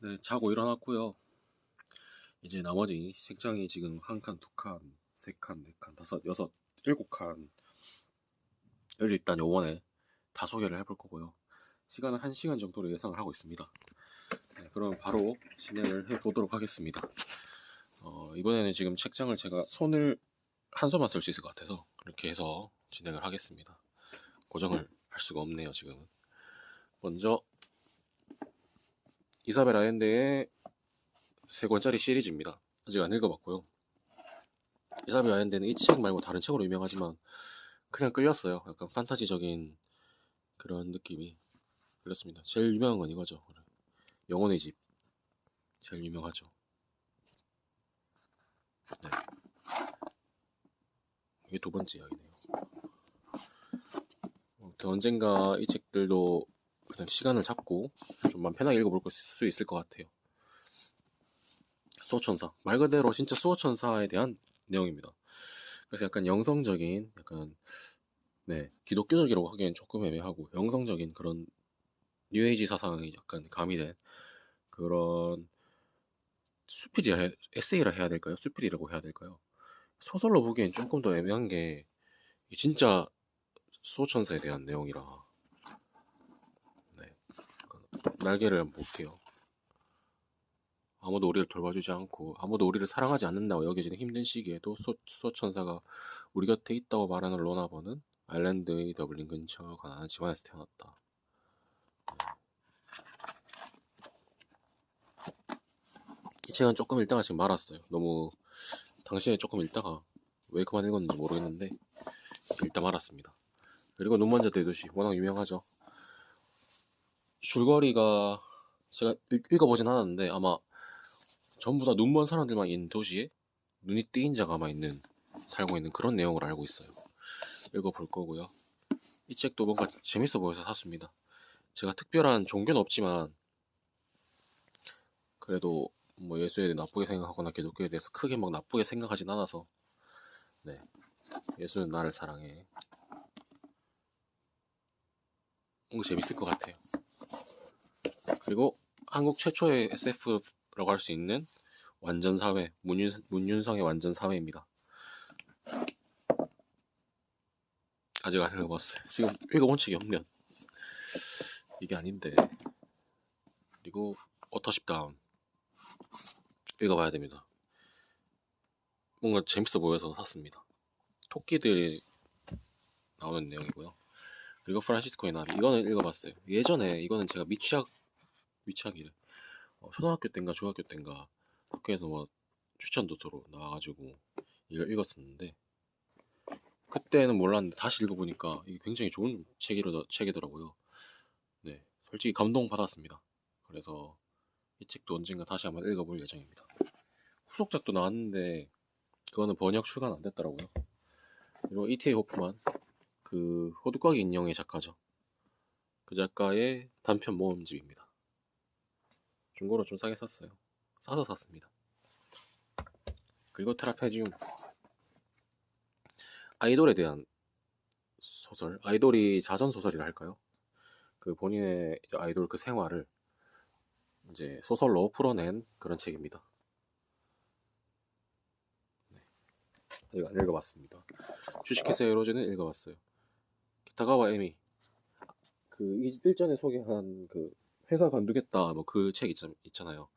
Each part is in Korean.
네, 자고 일어났고요. 이제 나머지 책장이 지금 한 칸, 두 칸, 세 칸, 네 칸, 다섯, 여섯, 일곱 칸을 일단 요번에 다 소개를 해볼 거고요. 시간은 1시간 정도로 예상을 하고 있습니다. 네, 그럼 바로 진행을 해보도록 하겠습니다. 이번에는 지금 책장을 제가 손을 한 손만 쓸 수 있을 것 같아서 이렇게 해서 진행을 하겠습니다. 고정을 할 수가 없네요, 지금은. 먼저 이사벨 아yen데의 3권짜리 시리즈입니다. 아직 안 읽어봤고요. 이사벨 아yen데는 이 책 말고 다른 책으로 유명하지만 그냥 끌렸어요. 약간 판타지적인 그런 느낌이 그렇습니다. 제일 유명한 건 이거죠. 영혼의 집 제일 유명하죠. 네. 이게 두 번째 이야기네요. 아무튼 언젠가 이 책들도 그냥 시간을 잡고 좀 마음 편하게 읽어볼 수 있을 것 같아요. 수호천사 말 그대로 진짜 수호천사에 대한 내용입니다. 그래서 약간 영성적인 약간 기독교적이라고 하기엔 조금 애매하고 영성적인 그런 뉴에이지 사상이 약간 가미된 그런 에세이라 해야 될까요? 수필이라고 해야 될까요? 소설로 보기엔 조금 더 애매한 게 진짜 수호천사에 대한 내용이라 네. 날개를 한번 볼게요. 아무도 우리를 돌봐주지 않고 아무도 우리를 사랑하지 않는다고 여겨지는 힘든 시기에도 수호천사가 우리 곁에 있다고 말하는 로나버는 아일랜드의 더블린 근처 가난한 집안에서 태어났다. 이 책은 조금 읽다가 지금 말았어요. 너무 당시에 조금 읽다가 왜 그만 읽었는지 모르겠는데 읽다 말았습니다. 그리고 눈 먼저 뜨듯이 워낙 유명하죠. 줄거리가 제가 읽어보진 않았는데 아마 전부 다 눈먼 사람들만 있는 도시에 눈이 띄인 자가 아마 살고 있는 그런 내용을 알고 있어요. 읽어볼 거고요. 이 책도 뭔가 재밌어 보여서 샀습니다. 제가 특별한 종교는 없지만 그래도 뭐 예수에 대해 나쁘게 생각하거나 기독교에 대해서 크게 막 나쁘게 생각하진 않아서 네, 예수는 나를 사랑해. 뭔가 재밌을 것 같아요. 그리고 한국 최초의 SF라고 할 수 있는 완전사회 문윤성의 완전사회입니다. 아직 안 읽어봤어요. 지금 읽어본 책이 없면 이게 아닌데. 그리고 워터십 다운 읽어봐야 됩니다. 뭔가 재밌어 보여서 샀습니다. 토끼들이 나오는 내용이고요. 그리고 프란시스코의 나비 이거는 읽어봤어요. 예전에 이거는 제가 미취학이래. 초등학교 때인가 중학교 때인가 학교에서 뭐 추천도서로 나와가지고 이걸 읽었었는데 그때는 몰랐는데 다시 읽어보니까 이게 굉장히 좋은 책이더라고요. 네, 솔직히 감동받았습니다. 그래서 이 책도 언젠가 다시 한번 읽어볼 예정입니다. 후속작도 나왔는데 그거는 번역 출간 안 됐더라고요. 그리고 E.T.A. 호프만 그 호두과기 인형의 작가죠. 그 작가의 단편 모음집입니다. 중고로 좀 싸게 샀어요. 싸서 샀습니다. 그리고 트라페지움 아이돌에 대한 소설, 아이돌이 자전 소설이라 할까요? 그 본인의 아이돌 그 생활을 이제 소설로 풀어낸 그런 책입니다. 네. 아직 안 읽어봤습니다. 주식회사 에로즈는 읽어봤어요. 기타가와 에미 그 일전에 소개한 그 회사 관두겠다 뭐 그 책 있잖아요.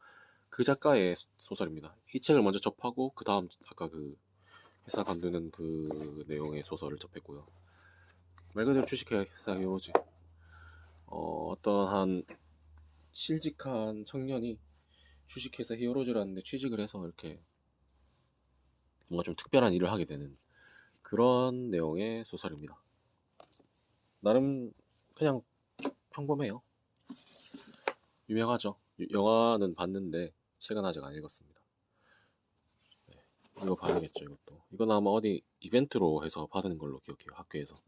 그 작가의 소설입니다. 이 책을 먼저 접하고 그 다음 아까 그 회사 관두는 그 내용의 소설을 접했고요. 말 그대로 주식회사 히어로즈 어떠한 실직한 청년이 주식회사 히어로즈라는 데 취직을 해서 이렇게 뭔가 좀 특별한 일을 하게 되는 그런 내용의 소설입니다. 나름 그냥 평범해요. 유명하죠. 영화는 봤는데 책은 아직 안 읽었습니다. 네, 이거 봐야겠죠. 이것도 이건 아마 어디 이벤트로 해서 받은 걸로 기억해요. 학교에서.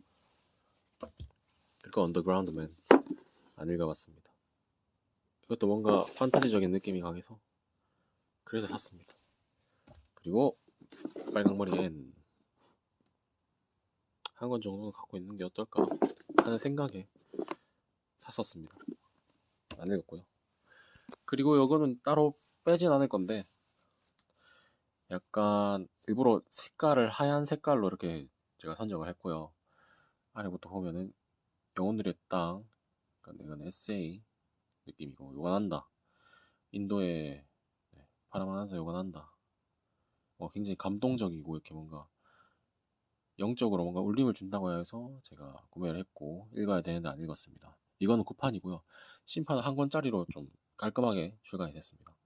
그러니까 언더그라운드맨 안 읽어봤습니다. 이것도 뭔가 판타지적인 느낌이 강해서 그래서 샀습니다. 그리고 빨강머리 앤 한 권 정도는 갖고 있는 게 어떨까 하는 생각에 샀었습니다. 안 읽었고요. 그리고 이거는 따로 빼진 않을 건데 약간 일부러 색깔을 하얀 색깔로 이렇게 제가 선정을 했고요. 아래부터 보면은 영혼들의 땅, 그러니까 이건 에세이 느낌이고 요관한다. 인도의 파라마나사 요관한다. 굉장히 감동적이고 이렇게 뭔가 영적으로 뭔가 울림을 준다고 해서 제가 구매를 했고 읽어야 되는데 안 읽었습니다. 이거는 구판이고요. 심판은 한 권짜리로 좀 깔끔하게 출간이 됐습니다.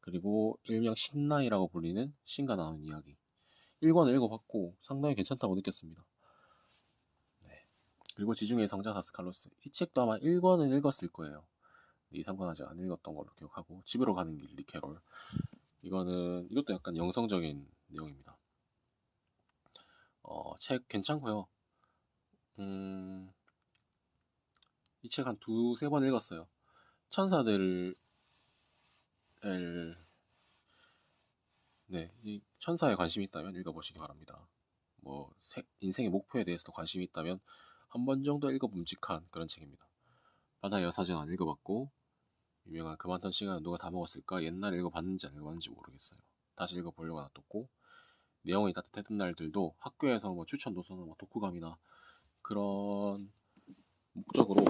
그리고 일명 신나이라고 불리는 신과 나눈 이야기 1권을 읽어봤고 상당히 괜찮다고 느꼈습니다. 네. 그리고 지중해의 성자 다스칼로스 이 책도 아마 1권은 읽었을 거예요. 2, 3권 아직 안 읽었던 걸로 기억하고 집으로 가는 길 리캐롤 이것도 약간 영성적인 내용입니다. 책 괜찮고요. 이 책 한 두세 번 읽었어요. 천사들을 이 천사에 관심이 있다면 읽어보시기 바랍니다. 인생의 목표에 대해서도 관심이 있다면 한 번 정도 읽어봄직한 그런 책입니다. 바다의 여사전 안 읽어봤고 유명한 그만둔 시간은 누가 다 먹었을까 옛날에 읽어봤는지 안 읽어봤는지 모르겠어요. 다시 읽어보려고 놔뒀고 내용이 따뜻했던 날들도 학교에서 추천 도서나 독후감이나 그런 목적으로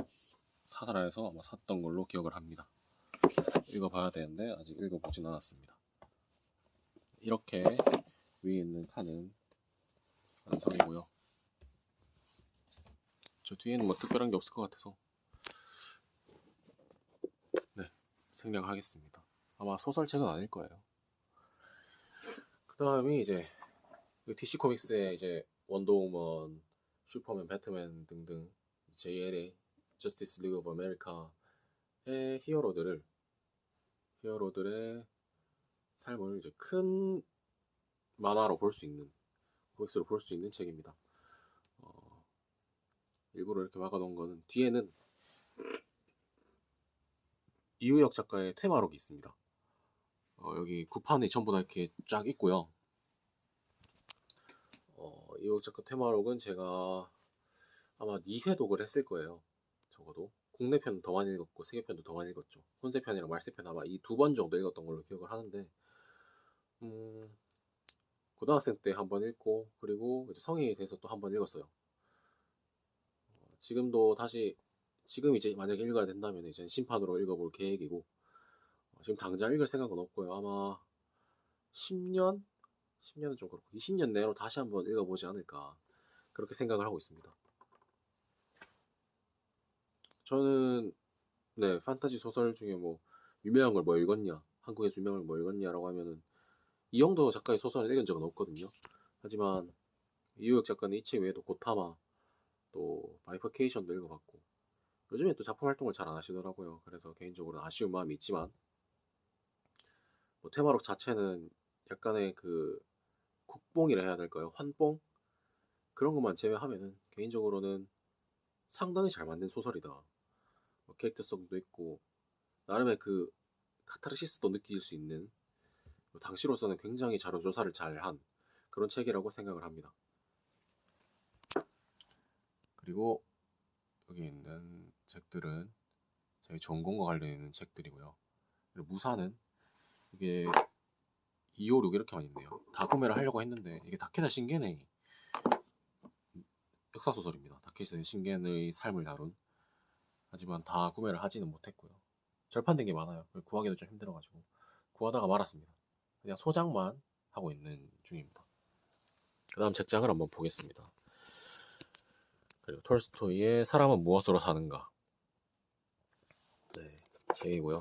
사서라 해서 아마 샀던 걸로 기억을 합니다. 읽어봐야 되는데 아직 읽어보진 않았습니다. 이렇게 위에 있는 칸은 완성이고요. 저 뒤에는 특별한 게 없을 것 같아서 생략하겠습니다. 아마 소설책은 아닐 거예요. 그 다음이 이제 DC 코믹스의 이제 원더우먼, 슈퍼맨, 배트맨 등등 JLA, 저스티스 리그 오브 아메리카의 히어로들의 삶을 이제 큰 만화로 볼 수 있는 코믹스로 볼 수 있는 책입니다. 일부러 이렇게 막아놓은 거는 뒤에는 이우혁 작가의 테마록이 있습니다. 여기 구판에 전부 다 이렇게 쫙 있고요. 이우혁 작가 테마록은 제가 아마 2회 독을 했을 거예요. 적어도 국내편 더 많이 읽었고 세계편도 더 많이 읽었죠. 혼세편이랑 말세편 아마 이 두 번 정도 읽었던 걸로 기억을 하는데 고등학생 때 한 번 읽고 그리고 이제 성인이 돼서 또 한 번 읽었어요. 지금도 다시 지금 이제 만약에 읽어야 된다면 이제 신판으로 읽어볼 계획이고 지금 당장 읽을 생각은 없고요. 아마 10년은 좀 그렇고 20년 내로 다시 한번 읽어보지 않을까 그렇게 생각을 하고 있습니다. 저는 판타지 소설 중에 유명한 걸 읽었냐 한국에서 유명한 걸 읽었냐라고 하면은 이영도 작가의 소설을 읽은 적은 없거든요. 하지만 이우혁 작가는 이 책 외에도 고타마 또 바이퍼케이션도 읽어봤고 요즘에 또 작품 활동을 잘 안 하시더라고요. 그래서 개인적으로는 아쉬운 마음이 있지만 테마록 자체는 약간의 그 국뽕이라 해야 될까요? 환뽕? 그런 것만 제외하면은 개인적으로는 상당히 잘 만든 소설이다. 캐릭터성도 있고 나름의 그 카타르시스도 느낄 수 있는 당시로서는 굉장히 자료 조사를 잘한 그런 책이라고 생각을 합니다. 그리고 여기 있는 책들은 제 전공과 관련 있는 책들이고요. 그리고 무사는 이게 2, 5, 6 이렇게 많이 있네요. 다 구매를 하려고 했는데 이게 다케다 신겐의 역사소설입니다. 다케다 신겐의 삶을 다룬 하지만 다 구매를 하지는 못했고요. 절판된 게 많아요. 구하기도 좀 힘들어가지고 구하다가 말았습니다. 그냥 소장만 하고 있는 중입니다. 그 다음 책장을 한번 보겠습니다. 그리고 톨스토이의 사람은 무엇으로 사는가 책이고요.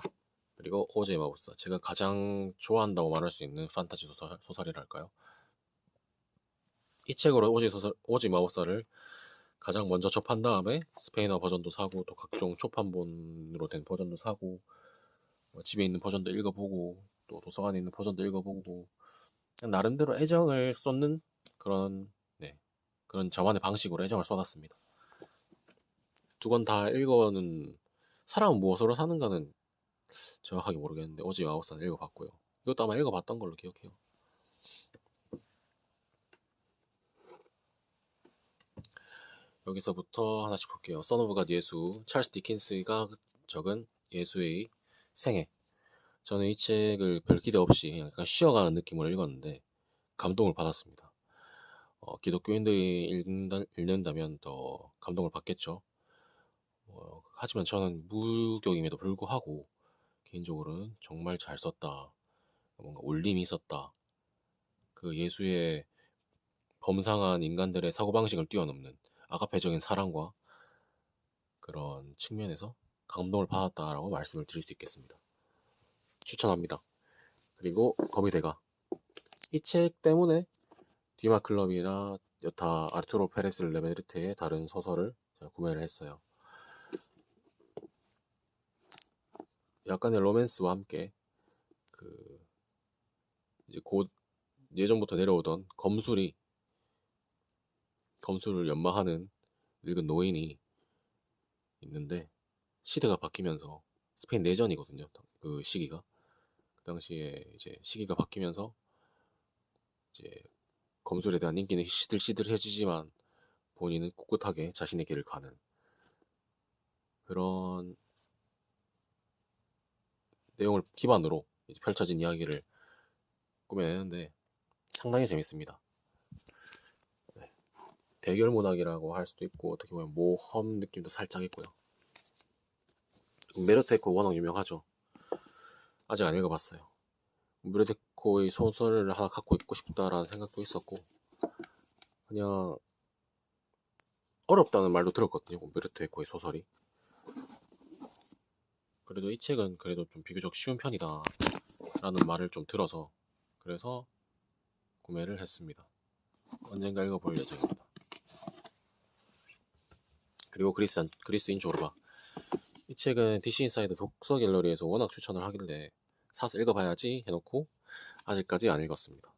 그리고 오즈의 마법사 제가 가장 좋아한다고 말할 수 있는 판타지 소설이랄까요. 이 책으로 오즈의 마법사를 가장 먼저 접한 다음에 스페인어 버전도 사고 또 각종 초판본으로 된 버전도 사고 집에 있는 버전도 읽어보고 또 도서관에 있는 버전도 읽어보고 나름대로 애정을 쏟는 그런 저만의 방식으로 애정을 쏟았습니다. 두 권 다 읽어는 사람은 무엇으로 사는가는 정확하게 모르겠는데 오즈의 마법사는 읽어봤고요. 이것도 아마 읽어봤던 걸로 기억해요. 여기서부터 하나씩 볼게요. 선 오브 갓 예수 찰스 디킨스가 적은 예수의 생애 저는 이 책을 별 기대 없이 그냥 약간 쉬어가는 느낌으로 읽었는데 감동을 받았습니다. 기독교인들이 읽는다면 더 감동을 받겠죠. 하지만 저는 무교임에도 불구하고 개인적으로는 정말 잘 썼다. 뭔가 울림이 있었다. 그 예수의 범상한 인간들의 사고방식을 뛰어넘는 아가페적인 사랑과 그런 측면에서 감동을 받았다라고 말씀을 드릴 수 있겠습니다. 추천합니다. 그리고 거미대가 이 책 때문에 디마클럽이나 여타 아르투로 페레스 레베르테의 다른 소설을 제가 구매를 했어요. 약간의 로맨스와 함께 그 이제 곧 예전부터 내려오던 검술을 연마하는 늙은 노인이 있는데 시대가 바뀌면서 스페인 내전이거든요. 그 시기가 그 당시에 이제 시기가 바뀌면서 이제 검술에 대한 인기는 시들시들해지지만 본인은 꿋꿋하게 자신의 길을 가는 그런 내용을 기반으로 이제 펼쳐진 이야기를 꾸며내는데 상당히 재밌습니다. 네. 대결 문학이라고 할 수도 있고 어떻게 보면 모험 느낌도 살짝 있고요. 음베르토 에코 워낙 유명하죠. 아직 안 읽어봤어요. 음베르토 에코의 소설을 하나 갖고 있고 싶다라는 생각도 있었고 그냥 어렵다는 말도 들었거든요. 음베르토 에코의 소설이. 그래도 이 책은 그래도 좀 비교적 쉬운 편이다 라는 말을 좀 들어서 그래서 구매를 했습니다. 언젠가 읽어볼 예정입니다. 그리고 그리스인 조르바 이 책은 DC 인사이드 독서 갤러리에서 워낙 추천을 하길래 사서 읽어봐야지 해놓고 아직까지 안 읽었습니다.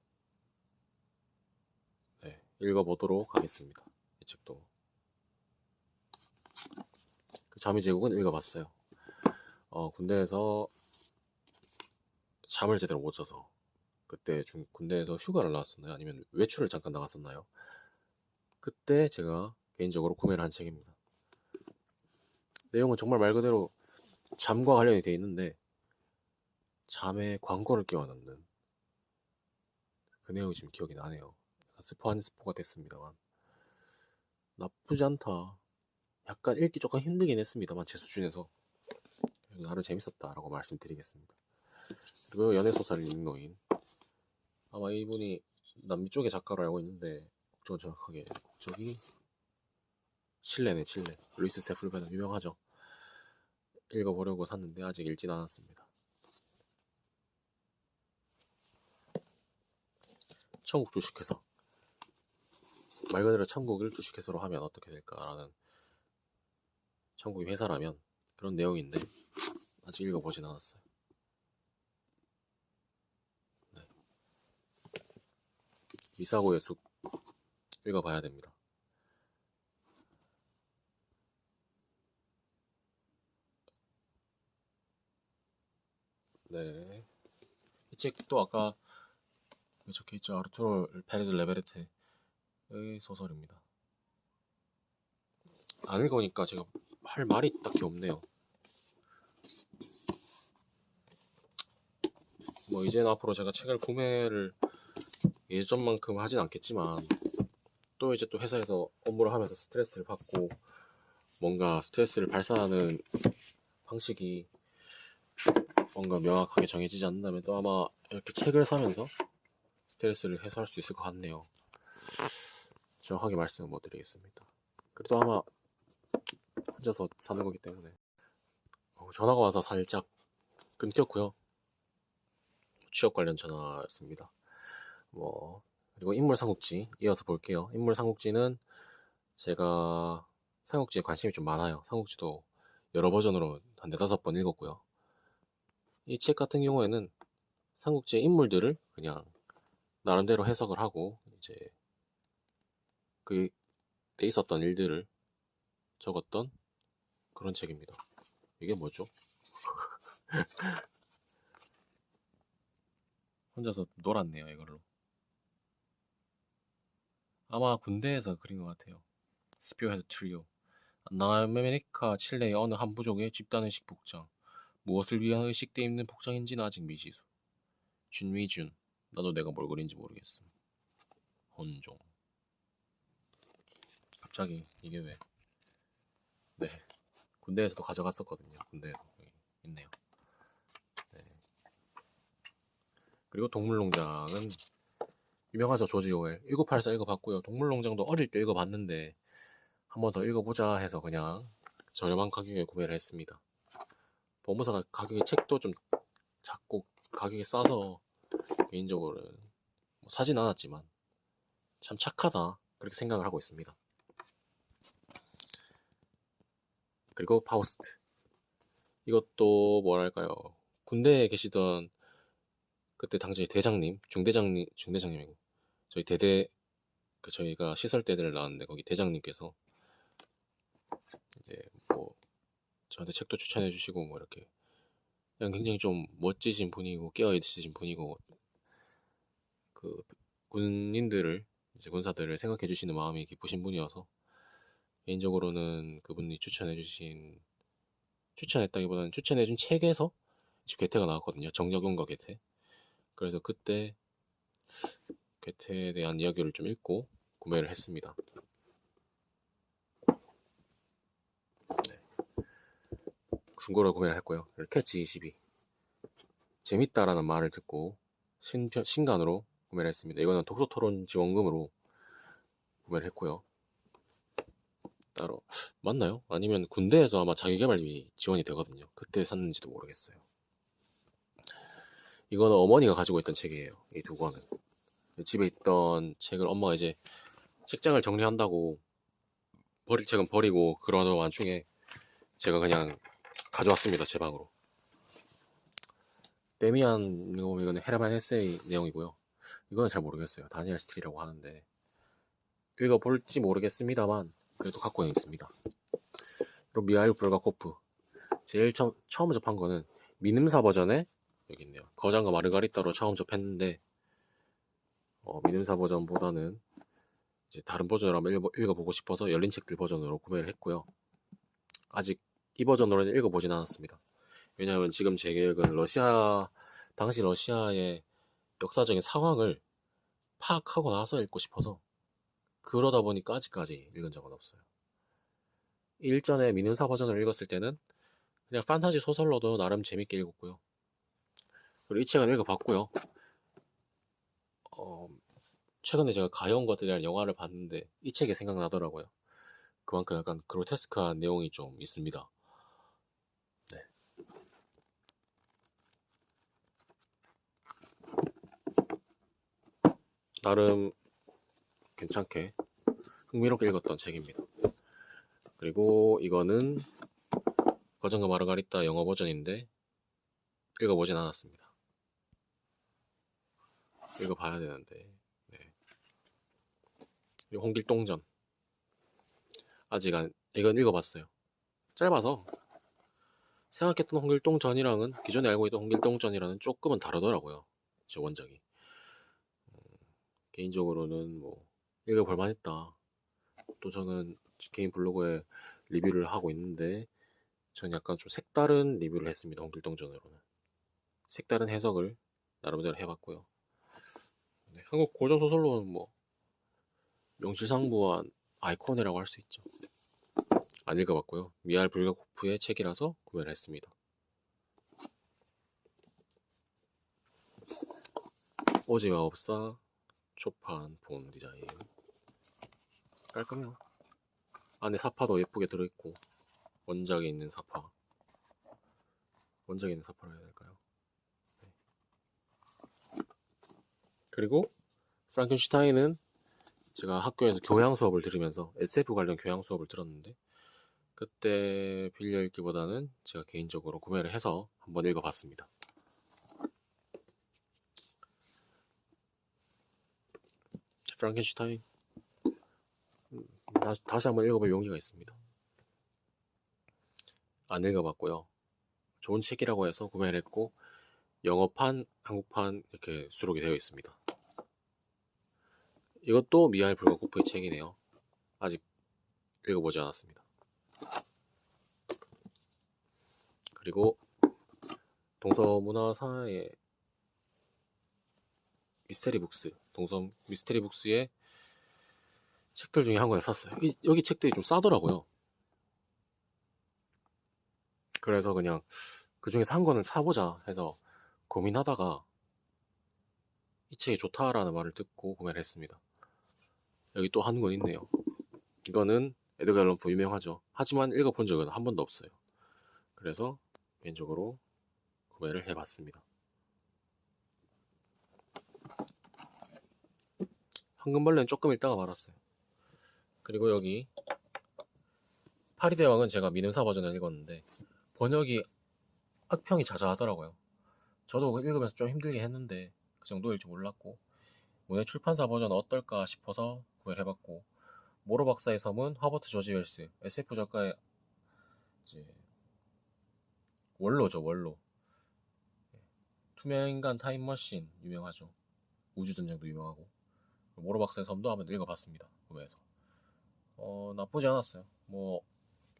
네, 읽어보도록 하겠습니다. 이 책도 그 잠의 제국은 읽어봤어요. 군대에서 잠을 제대로 못 자서 그때 군대에서 휴가를 나왔었나요? 아니면 외출을 잠깐 나갔었나요? 그때 제가 개인적으로 구매를 한 책입니다. 내용은 정말 말 그대로 잠과 관련이 되어 있는데 잠에 광고를 끼워 넣는 그 내용이 지금 기억이 나네요. 스포 아닌 스포가 됐습니다만 나쁘지 않다. 약간 읽기 조금 힘들긴 했습니다만 제 수준에서 나름 재밌었다라고 말씀드리겠습니다. 그리고 연애소설 링노인 아마 이분이 남미 쪽의 작가로 알고 있는데 국적은 정확하게 국적이 칠레네. 루이스 세풀베는 유명하죠. 읽어보려고 샀는데 아직 읽진 않았습니다. 천국 주식회사 말 그대로 천국을 주식회사로 하면 어떻게 될까라는 천국이 회사라면 그런 내용인데 아직 읽어보진 않았어요. 네. 미사고의 숲 읽어봐야 됩니다. 네. 이 책도 아까 적혀있죠. 아르투로 페레즈 레베르테의 소설입니다. 안 읽으니까 제가 할 말이 딱히 없네요. 뭐 이제는 앞으로 제가 책을 구매를 예전만큼 하진 않겠지만 또 이제 또 회사에서 업무를 하면서 스트레스를 받고 뭔가 스트레스를 발산하는 방식이 뭔가 명확하게 정해지지 않는다면 또 아마 이렇게 책을 사면서 스트레스를 해소할 수 있을 것 같네요. 정확하게 말씀을 못 드리겠습니다. 그래도 아마 혼자서 사는 거기 때문에 전화가 와서 살짝 끊겼고요. 취업 관련 전화였습니다. 그리고 인물 삼국지 이어서 볼게요. 인물 삼국지는 제가 삼국지에 관심이 좀 많아요. 삼국지도 여러 버전으로 한 4-5번 읽었고요. 이 책 같은 경우에는 삼국지의 인물들을 그냥 나름대로 해석을 하고 이제 그때 있었던 일들을 적었던 그런 책입니다. 이게 뭐죠? 혼자서 놀았네요, 이걸로. 아마 군대에서 그린 것 같아요. 스피어헤드 트리오. 남아메리카 칠레의 어느 한 부족의 집단의식 복장. 무엇을 위한 의식돼 있는 복장인지는 아직 미지수. 준위준. 나도 내가 뭘 그린지 모르겠음. 혼종. 갑자기 이게 왜? 네. 군대에서도 가져갔었거든요. 군대에도 여기 있네요. 네. 그리고 동물농장은 유명하죠. 조지 오웰. 1984 읽어봤고요. 동물농장도 어릴 때 읽어봤는데 한 번 더 읽어보자 해서 그냥 저렴한 가격에 구매를 했습니다. 법무사 가격이 책도 좀 작고 가격이 싸서 개인적으로는 뭐 사진 않았지만 참 착하다 그렇게 생각을 하고 있습니다. 그리고 파우스트. 이것도 뭐랄까요. 군대에 계시던 그때 당시 대장님, 중대장님이고 저희 대대 저희가 시설대대를 나왔는데 거기 대장님께서 이제 뭐 저한테 책도 추천해 주시고 뭐 이렇게 그냥 굉장히 좀 멋지신 분이고 깨어 있으신 분이고 그 군인들을 이제 군사들을 생각해 주시는 마음이 깊으신 분이어서 개인적으로는 그분이 추천했다기보다는 추천해준 책에서 괴테가 나왔거든요. 정약용과 괴테. 그래서 그때 괴테에 대한 이야기를 좀 읽고 구매를 했습니다. 네. 중고로 구매를 했고요. 캐치 22. 재밌다라는 말을 듣고 신간으로 구매를 했습니다. 이거는 독서토론 지원금으로 구매를 했고요. 따로 맞나요? 아니면 군대에서 아마 자기개발비 지원이 되거든요. 그때 샀는지도 모르겠어요. 이거는 어머니가 가지고 있던 책이에요. 이 두 권은 집에 있던 책을 엄마가 이제 책장을 정리한다고 버릴 책은 버리고 그러는 와중에 제가 그냥 가져왔습니다. 제 방으로. 데미안 이거는 헤르만 헤세의 내용이고요. 이거는 잘 모르겠어요. 다니엘 스틸이라고 하는데 읽어볼지 모르겠습니다만 그래도 갖고 있습니다. 그리고 미하일 불가코프. 제일 처음 접한 거는 미ንም사 버전에 여기 있네요. 거장과 마르가리따로 처음 접했는데 미ንም사 버전보다는 이제 다른 버전을 한번 읽어보고 싶어서 열린 책들 버전으로 구매를 했고요. 아직 이 버전으로는 읽어보진 않았습니다. 왜냐하면 지금 제 계획은 당시 러시아의 역사적인 상황을 파악하고 나서 읽고 싶어서 그러다 보니까 아직까지 읽은 적은 없어요. 일전에 미눈사 버전을 읽었을 때는 그냥 판타지 소설로도 나름 재밌게 읽었고요. 그리고 이 책은 읽어봤고요. 최근에 제가 가여운 것들이라는 영화를 봤는데 이 책이 생각나더라고요. 그만큼 약간 그로테스크한 내용이 좀 있습니다. 네. 나름 괜찮게 흥미롭게 읽었던 책입니다. 그리고 이거는 거장과 마르가리따 영어 버전인데 읽어보진 않았습니다. 읽어봐야 되는데. 네. 그리고 홍길동전. 이건 읽어봤어요. 짧아서 생각했던 홍길동전이랑은 기존에 알고 있던 홍길동전이랑은 조금은 다르더라고요. 제 원작이. 개인적으로는 뭐 읽어볼 만했다. 또 저는 개인 블로그에 리뷰를 하고 있는데 저는 약간 좀 색다른 리뷰를 했습니다. 홍길동전으로는. 색다른 해석을 나름대로 해봤고요. 네, 한국 고전소설로는 뭐 명실상부한 아이콘이라고 할 수 있죠. 안 읽어봤고요. 미알 불가코프의 책이라서 구매를 했습니다. 오지마법사 초판 본 디자인 깔끔해요. 안에 사파도 예쁘게 들어있고 원작에 있는 사파라고 해야 될까요? 네. 그리고 프랑켄슈타인은 제가 학교에서 교양 수업을 들으면서 SF 관련 교양 수업을 들었는데 그때 빌려 읽기보다는 제가 개인적으로 구매를 해서 한번 읽어봤습니다. 프랑켄슈타인 다시 한번 읽어볼 용기가 있습니다. 안 읽어봤고요. 좋은 책이라고 해서 구매를 했고 영어판, 한국판 이렇게 수록이 되어 있습니다. 이것도 미하일 불가코프의 책이네요. 아직 읽어보지 않았습니다. 그리고 동서문화사의 미스테리북스, 동서 미스테리북스의 책들 중에 한 권을 샀어요. 여기 책들이 좀 싸더라고요. 그래서 그냥 그 중에서 한 권을 사보자 해서 고민하다가 이 책이 좋다라는 말을 듣고 구매를 했습니다. 여기 또 한 권 있네요. 이거는 에드가 앨런 포 유명하죠. 하지만 읽어본 적은 한 번도 없어요. 그래서 개인적으로 구매를 해봤습니다. 황금벌레는 조금 읽다가 말았어요. 그리고 여기 파리대왕은 제가 미음사 버전을 읽었는데 번역이 악평이 자자하더라고요. 저도 읽으면서 좀 힘들게 했는데 그 정도일 줄 몰랐고 문예 출판사 버전 어떨까 싶어서 구매를 해봤고 모로 박사의 섬은 허버트 조지 웰스 SF 작가의 이제 원로죠. 원로. 투명인간 타임머신 유명하죠. 우주전쟁도 유명하고 모로 박사의 섬도 한번 읽어봤습니다. 구매해서 나쁘지 않았어요. 뭐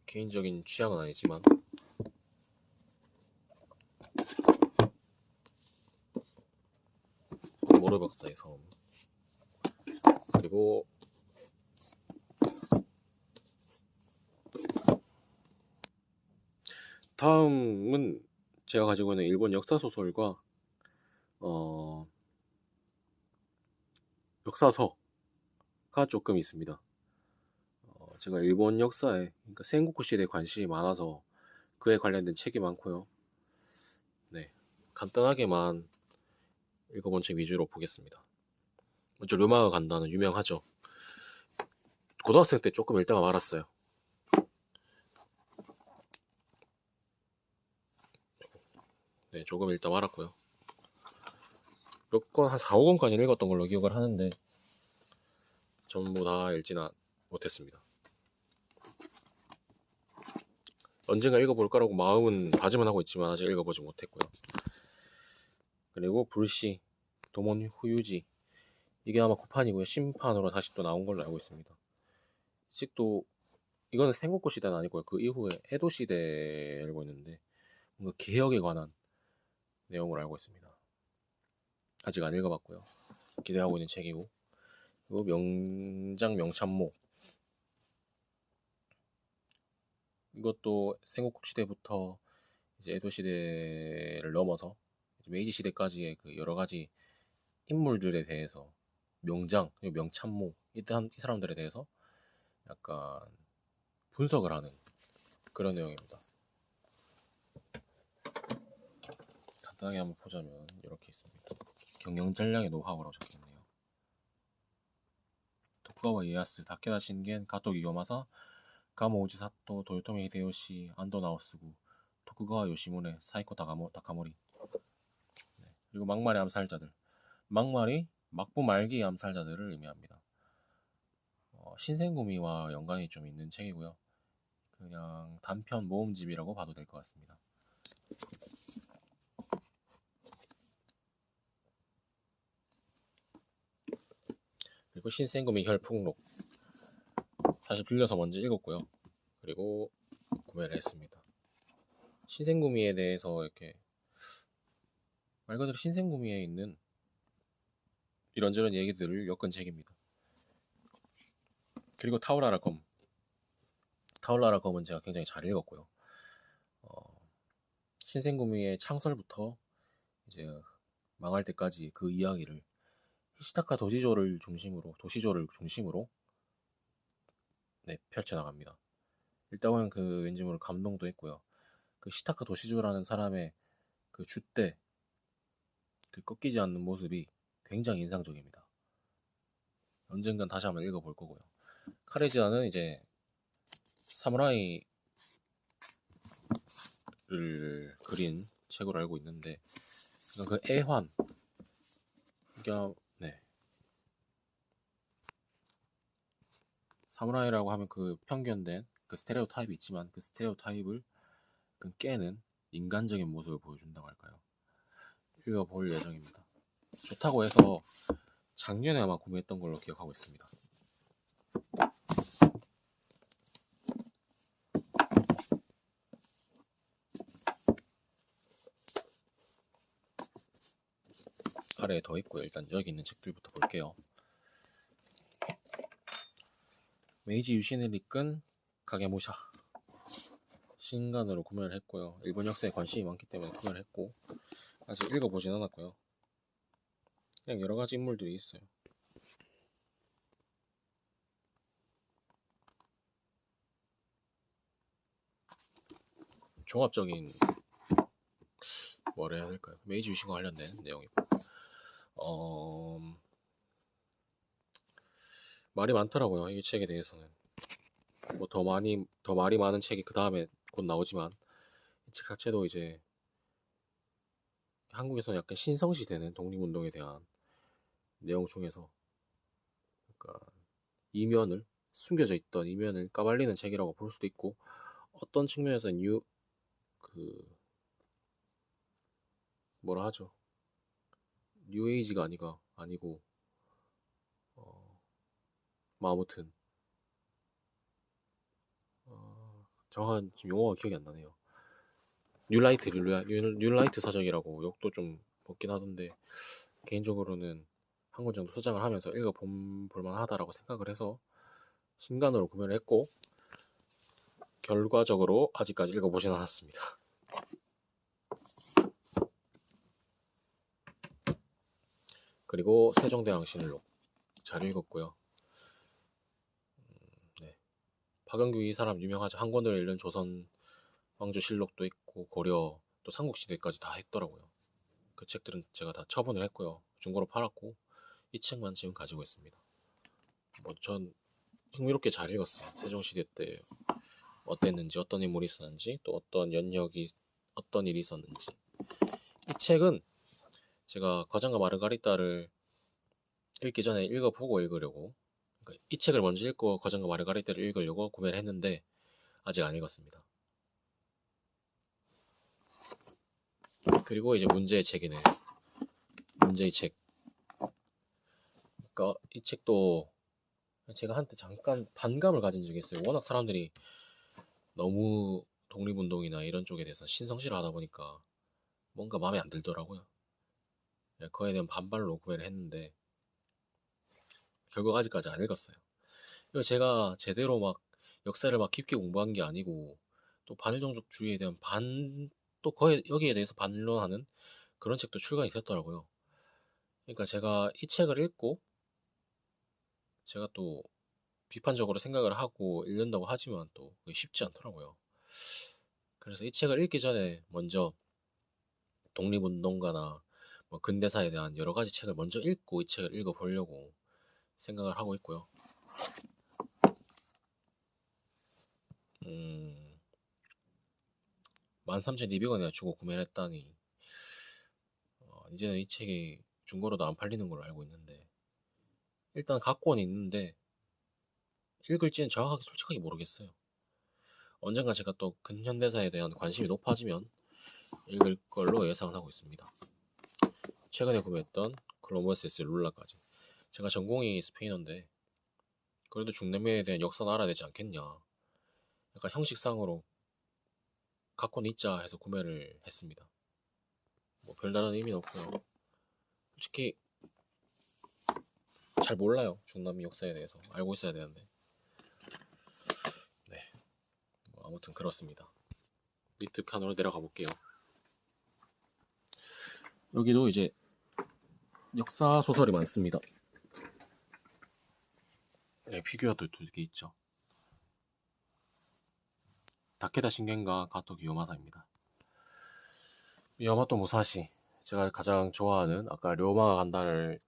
개인적인 취향은 아니지만 모로 박사의 섬 그리고 다음은 제가 가지고 있는 일본 역사소설과 역사서가 조금 있습니다. 제가 일본 역사에 그러니까 센고쿠 시대에 관심이 많아서 그에 관련된 책이 많고요. 네, 간단하게만 읽어본 책 위주로 보겠습니다. 먼저 르마가 간다는 유명하죠. 고등학생 때 조금 읽다가 말았어요. 네, 조금 읽다 말았고요. 몇 권, 한 4, 5권까지 읽었던 걸로 기억을 하는데 전부 다 읽지는 못했습니다. 언젠가 읽어볼 거라고 마음은 다짐은 하고 있지만 아직 읽어보지 못했고요. 그리고 불시, 도몬 후유지 이게 아마 구판이고요. 신판으로 다시 또 나온 걸로 알고 있습니다. 이 책도 이거는 생고쿠 시대는 아니고요. 그 이후에 에도 시대에 알고 있는데 뭔가 개혁에 관한 내용을 알고 있습니다. 아직 안 읽어봤고요. 기대하고 있는 책이고 그리고 명장 명참모 이것도 생고쿠 시대부터 이제 에도 시대를 넘어서 메이지 시대까지의 그 여러 가지 인물들에 대해서 명장 그리고 명참모 이 사람들에 대해서 약간 분석을 하는 그런 내용입니다. 간단하게 한번 보자면 이렇게 있습니다. 경영 전략의 노하우라고 적혀있네요. 토쿠가와 이에야스, 다케다 신겐, 가토 이요마사, 가모 우지 사토, 도요토미 히데요시, 안도 나오스구, 토쿠가와 요시무네, 사이코 다카모리. 네. 그리고 막말의 암살자들. 막말이 막부 말기의 암살자들을 의미합니다. 신생구미와 연관이 좀 있는 책이고요. 그냥 단편 모음집이라고 봐도 될 것 같습니다. 그리고 신생구미 혈풍록 사실 빌려서 먼저 읽었고요. 그리고 구매를 했습니다. 신생구미에 대해서 이렇게 말 그대로 신생구미에 있는 이런저런 얘기들을 엮은 책입니다. 그리고 타오라라검 타올라라검은 제가 굉장히 잘 읽었고요. 신생구미의 창설부터 이제 망할 때까지 그 이야기를 히시타카 도시조를 중심으로 네, 펼쳐나갑니다. 일단은 그 왠지 모를 감동도 했고요. 그 시타카 도시조라는 사람의 그 줏대 그 꺾이지 않는 모습이 굉장히 인상적입니다. 언젠간 다시 한번 읽어볼 거고요. 카레지아는 이제 사무라이를 그린 책으로 알고 있는데 그 애환 그러니까 네 사무라이라고 하면 그 편견된 그 스테레오 타입이 있지만 그 스테레오 타입을 깨는 인간적인 모습을 보여준다고 할까요? 읽어볼 예정입니다. 좋다고 해서 작년에 아마 구매했던 걸로 기억하고 있습니다. 아래에 더 있고요. 일단 여기 있는 책들부터 볼게요. 메이지 유신을 이끈 가게모샤 신간으로 구매를 했고요. 일본 역사에 관심이 많기 때문에 구매를 했고 아직 읽어보진 않았고요. 그냥 여러가지 인물들이 있어요. 종합적인 뭐라 해야 될까요? 메이지 유신과 관련된 내용이고 말이 많더라고요. 이 책에 대해서는 뭐 더 말이 많은 책이 그 다음에 곧 나오지만 이 책 자체도 이제 한국에서는 약간 신성시되는 독립운동에 대한 내용 중에서 그러니까 이면을 숨겨져 있던 이면을 까발리는 책이라고 볼 수도 있고 어떤 측면에서는 그 뭐라 하죠? 뉴에이지가 아니고 뭐 아무튼 정확한 지금 용어가 기억이 안 나네요. 뉴라이트 사정이라고 욕도 좀 먹긴 하던데 개인적으로는 한 권 정도 소장을 하면서 볼만 하다라고 생각을 해서 신간으로 구매를 했고 결과적으로 아직까지 읽어보진 않았습니다. 그리고 세종대왕신일록 잘 읽었고요. 네. 박은규 이 사람 유명하죠. 한 권을 읽는 조선 왕조실록도 있고 고려 또 삼국시대까지 다 했더라고요. 그 책들은 제가 다 처분을 했고요. 중고로 팔았고 이 책만 지금 가지고 있습니다. 뭐 전 흥미롭게 잘 읽었어요. 세종시대 때 어땠는지 어떤 인물이 있었는지 또 어떤 어떤 일이 있었는지 이 책은 제가 거장과 마르가리따를 읽기 전에 읽어보고 읽으려고 그러니까 이 책을 먼저 읽고 거장과 마르가리따를 읽으려고 구매를 했는데 아직 안 읽었습니다. 그리고 이제 문제의 책이네요. 문제의 책. 그러니까 이 책도 제가 한때 잠깐 반감을 가진 적이 있어요. 워낙 사람들이 너무 독립운동이나 이런 쪽에 대해서 신성시를 하다 보니까 뭔가 마음에 안 들더라고요. 그거에 대한 반발로 구매를 했는데 결국 아직까지 안 읽었어요. 이거 제가 제대로 막 역사를 막 깊게 공부한 게 아니고 또 반일종족주의에 대한 또 거의 여기에 대해서 반론하는 그런 책도 출간이 됐더라고요. 그러니까 제가 이 책을 읽고 제가 또 비판적으로 생각을 하고 읽는다고 하지만 또 그게 쉽지 않더라고요. 그래서 이 책을 읽기 전에 먼저 독립운동가나 뭐 근대사에 대한 여러 가지 책을 먼저 읽고 이 책을 읽어보려고 생각을 하고 있고요. 13,200원이나 주고 구매를 했다니 이제는 이 책이 중고로도 안 팔리는 걸로 알고 있는데 일단 갖고는 있는데 읽을지는 정확하게 솔직하게 모르겠어요. 언젠가 제가 또 근현대사에 대한 관심이 높아지면 읽을 걸로 예상을 하고 있습니다. 최근에 구매했던 글로모세스 룰라까지 제가 전공이 스페인어인데 그래도 중남미에 대한 역사는 알아야 되지 않겠냐 약간 형식상으로 갖고는 있자 해서 구매를 했습니다. 뭐 별다른 의미는 없고요. 솔직히 잘 몰라요. 중남미 역사에 대해서 알고 있어야 되는데 네, 뭐 아무튼 그렇습니다. 밑에 칸으로 내려가 볼게요. 여기도 이제 역사 소설이 많습니다. 네, 피규어도 2개 있죠. 다케다 신겐과 가토 기요마사입니다. 야마토 무사시 제가 가장 좋아하는 아까 료마가 간다를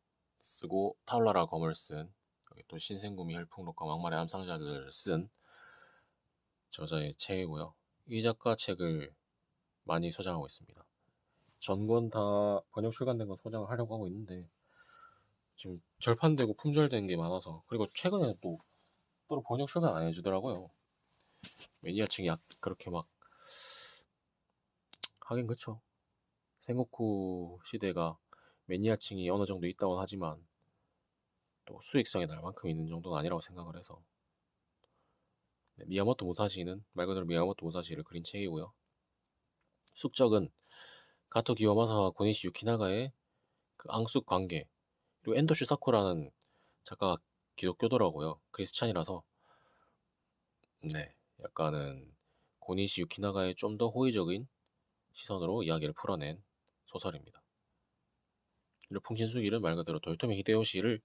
쓰고 타올라라 검을 쓴 여기 또 신생구미 혈풍록과 막말의 암상자들을 쓴 저자의 책이고요. 이 작가 책을 많이 소장하고 있습니다. 전권 다 번역 출간된 거 소장을 하려고 하고 있는데 지금 절판되고 품절된 게 많아서 그리고 최근에 또 번역 출간 안 해주더라고요. 매니아층이 그렇게 막 하긴 그쵸. 생고쿠 시대가 매니아층이 어느 정도 있다고 하지만 또 수익성에 날 만큼 있는 정도는 아니라고 생각을 해서 네, 미야모토 무사시는 말 그대로 미야모토 무사시를 그린 책이고요. 숙적은 가토 기요마사와 고니시 유키나가의 그 앙숙 관계, 그리고 엔도 슈사코라는 작가가 기독교더라고요. 크리스찬이라서 네, 약간은 고니시 유키나가의 좀 더 호의적인 시선으로 이야기를 풀어낸 소설입니다. 그리고 풍신수기는 말 그대로 도요토미 히데요시를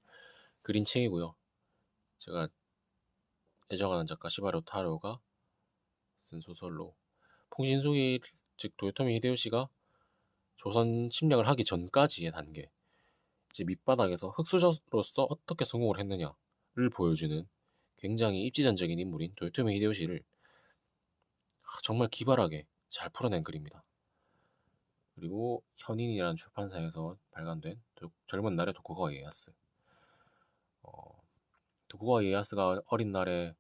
그린 책이고요. 제가 애정하는 작가 시바로 타로가 쓴 소설로 풍신수기 즉 도요토미 히데요시가 조선 침략을 하기 전까지의 단계, 이제 밑바닥에서 흑수저로서 어떻게 성공을 했느냐를 보여주는 굉장히 입지전적인 인물인 도요토미 히데요시를 정말 기발하게 잘 풀어낸 글입니다. 그리고 현인이라는 출판사에서 발간된 젊은 날의 도쿠가와 이에야스. 도쿠가와 이에야스가 어린 날에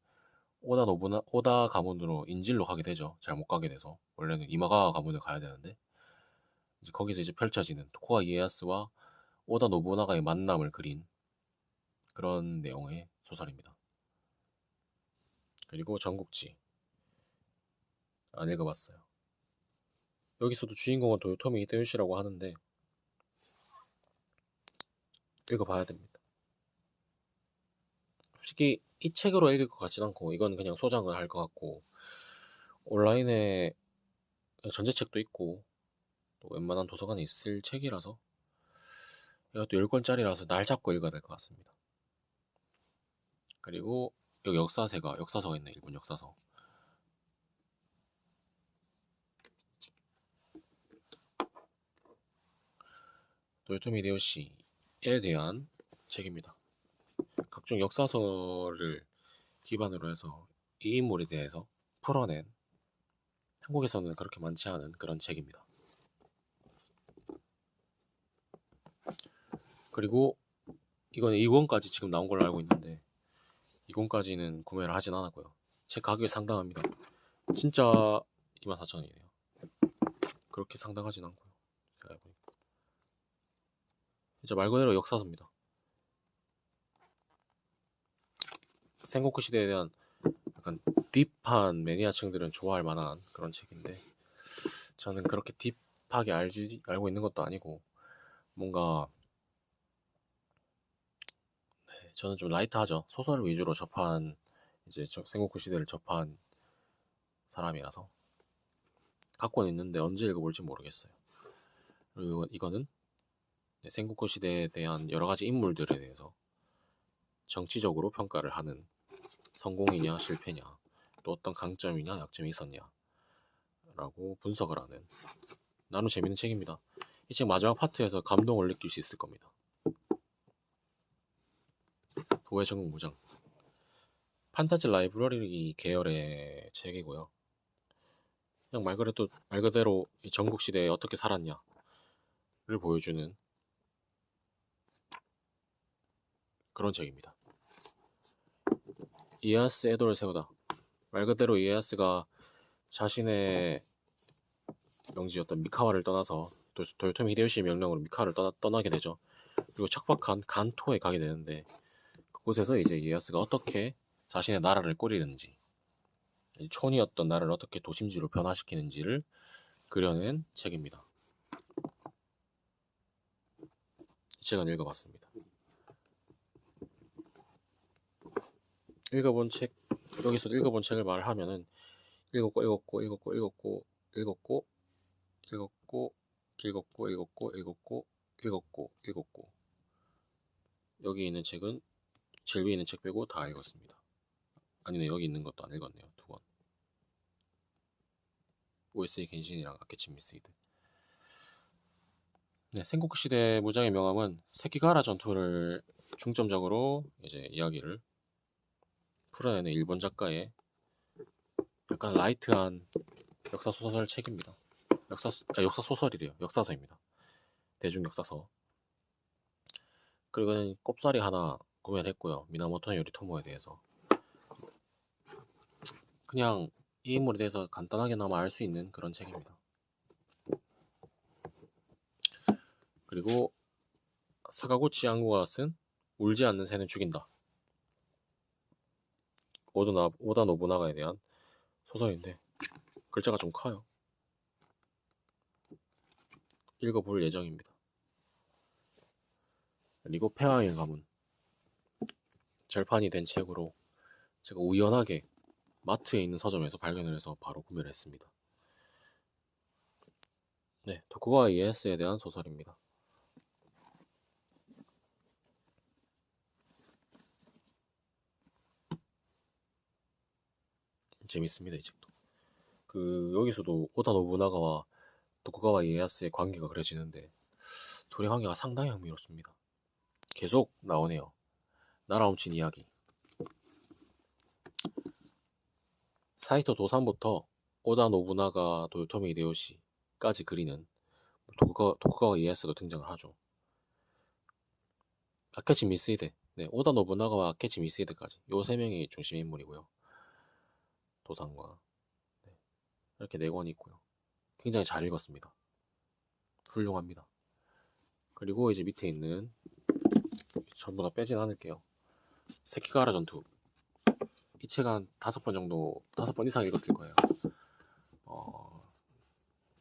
오다 가문으로 인질로 가게 되죠. 잘못 가게 돼서 원래는 이마가와 가문을 가야 되는데 이제 거기서 이제 펼쳐지는 도쿠가와 이에야스와 오다 노부나가의 만남을 그린 그런 내용의 소설입니다. 그리고 전국지 안 읽어봤어요. 여기서도 주인공은 도요토미 히데요시라고 하는데 읽어봐야 됩니다. 솔직히 이 책으로 읽을 것 같진 않고 이건 그냥 소장을 할 것 같고 온라인에 전자책도 있고 또 웬만한 도서관에 있을 책이라서 이것도 10권짜리라서 날 잡고 읽어야 될 것 같습니다. 그리고 여기 역사서가 있네. 일본 역사서. 도요토미 히데요시에 대한 책입니다. 각종 역사서를 기반으로 해서 이 인물에 대해서 풀어낸 한국에서는 그렇게 많지 않은 그런 책입니다. 그리고 이거는 2권까지 지금 나온 걸로 알고 있는데 2권까지는 구매를 하진 않았고요. 책 가격이 상당합니다. 진짜 24,000원이네요. 그렇게 상당하진 않고요. 제가 해보니까 진짜 말 그대로 역사서입니다. 센고쿠 시대에 대한 약간 딥한 매니아층들은 좋아할 만한 그런 책인데 저는 그렇게 딥하게 알고 있는 것도 아니고 뭔가 저는 좀 라이트하죠. 소설 위주로 접한 이제 센고쿠 시대를 접한 사람이라서 갖고는 있는데 언제 읽어볼지 모르겠어요. 그리고 이거는 센고쿠 시대에 대한 여러 가지 인물들에 대해서 정치적으로 평가를 하는 성공이냐 실패냐 또 어떤 강점이냐 약점이 있었냐 라고 분석을 하는 나름 재밌는 책입니다. 이 책 마지막 파트에서 감동을 느낄 수 있을 겁니다. 도의 전국 무장 판타지 라이브러리 계열의 책이고요. 그냥 말 그대로 이 전국 시대에 어떻게 살았냐를 보여주는 그런 책입니다. 이에야스 에도를 세우다. 말 그대로 이에야스가 자신의 명지였던 미카와를 떠나서 도요토미 히데요시의 명령으로 미카와를 떠나게 되죠. 그리고 척박한 간토에 가게 되는데 그곳에서 이제 이에야스가 어떻게 자신의 나라를 꾸리는지 촌이었던 나라를 어떻게 도심지로 변화시키는지를 그려낸 책입니다. 이 책은 읽어봤습니다. 여기서 읽어본 책을 말하면은 읽었고 여기 있는 책은 제일 위에 있는 책 빼고 다 읽었습니다. 아니네, 여기 있는 것도 안 읽었네요. 2권. 오에스의 겐신이랑 아케치 미스이드. 네, 센고쿠 시대 무장의 명함은 세키가라 전투를 중점적으로 이제 이야기를 풀어내는 일본 작가의 약간 라이트한 역사 소설 책입니다. 역사 소설이래요. 역사서입니다. 대중 역사서. 그리고 꼽사리 하나 구매를 했고요. 미나모토 요리토모에 대해서 그냥 이 인물에 대해서 간단하게나마 알 수 있는 그런 책입니다. 그리고 사가구치 양구가 쓴 울지 않는 새는 죽인다. 오다 노부나가에 대한 소설인데 글자가 좀 커요. 읽어볼 예정입니다. 그리고 폐왕의 가문 절판이 된 책으로 제가 우연하게 마트에 있는 서점에서 발견을 해서 바로 구매를 했습니다. 네, 도쿠가와 이에야스에 대한 소설입니다. 재밌습니다, 이 책도. 여기서도 오다 노부나가와 도쿠가와 이에야스의 관계가 그려지는데 둘의 관계가 상당히 흥미롭습니다. 계속 나오네요. 나라 훔친 이야기. 사이토 도산부터 오다 노부나가, 도요토미 히데요시까지 그리는 도쿠가와 이에야스도 등장을 하죠. 아케치 미쓰히데, 네, 오다 노부나가와 아케치 미쓰히데까지 요 세 명이 중심 인물이고요. 도산과 네, 이렇게 네 권이 있고요. 굉장히 잘 읽었습니다. 훌륭합니다. 그리고 이제 밑에 있는 전부 다 빼진 않을게요. 세키가라 전투. 이 책 한 5번 정도, 5번 이상 읽었을 거예요.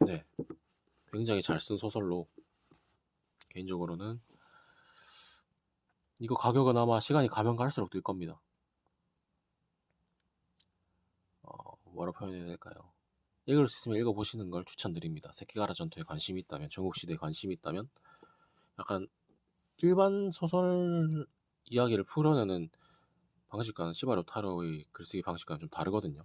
네, 굉장히 잘 쓴 소설로 개인적으로는 이거 가격은 아마 시간이 가면 갈수록 늘 겁니다. 뭐라 표현해야 될까요? 읽을 수 있으면 읽어보시는 걸 추천드립니다. 세키가라 전투에 관심이 있다면, 전국시대에 관심이 있다면, 약간 일반 소설 이야기를 풀어내는 방식과는 시바로 타로의 글쓰기 방식과는 좀 다르거든요.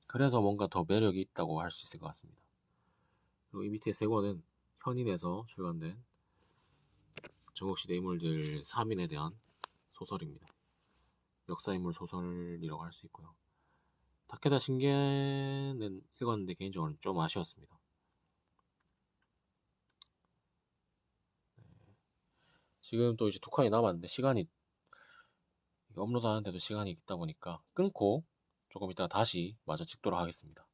그래서 뭔가 더 매력이 있다고 할 수 있을 것 같습니다. 그리고 이 밑에 세 권은 현인에서 출간된 전국시대 인물들 3인에 대한 소설입니다. 역사인물 소설이라고 할 수 있고요. 다케다 신게는 읽었는데 개인적으로 좀 아쉬웠습니다. 지금 또 이제 2칸이 남았는데 시간이 업로드 하는데도 시간이 있다 보니까 끊고 조금 이따가 다시 마저 찍도록 하겠습니다.